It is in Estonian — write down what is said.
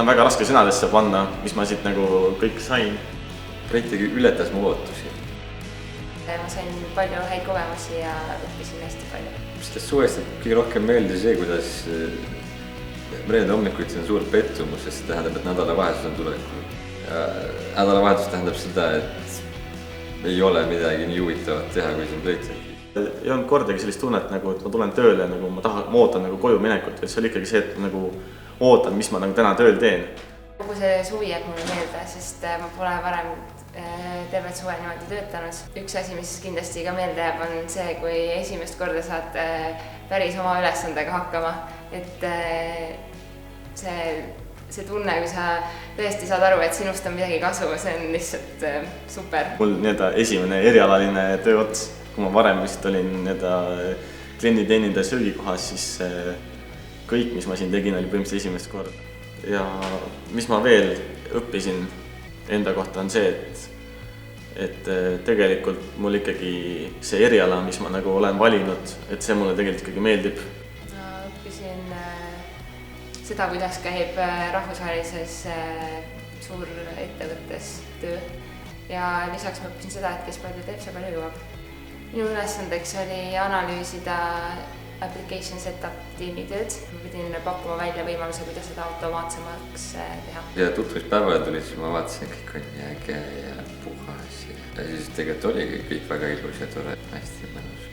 on väga raske sõnadesse panna, mis ma siit nagu kõik sain. Brett ületas mu ootusi. Ma sain palju häid kogemusi ja õppisin hästi palju. Sellest suvest kõige rohkem meeldis see, kuidas reede hommikuti on suur pettumus, sest see tähendab, et nädalavahetus on tulekul. Nädalavahetus tähendab seda, et ei ole midagi nii huvitavat teha, kui siin Brett. Ei olnud kordagi sellist tunnet, et ma tulen tööle, ma ootan koju minekut, vaid see oli ikkagi see, et ma ootan, mis ma täna tööl teen. Kogu see suvi jääb mulle meelde, sest ma pole varem tervet suve niimoodi töötanud. Üks asi, mis kindlasti ka meelde jääb, on see, kui esimest korda saad päris oma ülesandega hakkama. Et see tunne, kui sa tõesti saad aru, et sinust on midagi kasu, see on lihtsalt super. Mul esimene erialaline tööots, kui ma varem vist olin klienditeenindaja söögikohas, siis kõik, mis ma siin tegin, oli põhimõtteliselt esimest korda. Ja mis ma veel õppisin enda kohta on see, et tegelikult mul ikkagi see eriala, mis ma olen valinud, et see mulle tegelikult ikkagi meeldib. Ma õppisin seda, kuidas käib rahvusvahelises suurettevõttes töö. Ja lisaks ma õppisin seda, et kes palju teeb, see palju jõuab. Minu ülesandeks oli analüüsida application setup tiimi tööd. Ma pidin pakkuma välja võimaluse, kuidas seda automaatsemaks teha. Ja tutvumispäevale tuli, siis ma vaatasin, kõik on nii äge ja puhas. Ja siis tegelikult oli kõik väga ilus ja tore, hästi mõnus.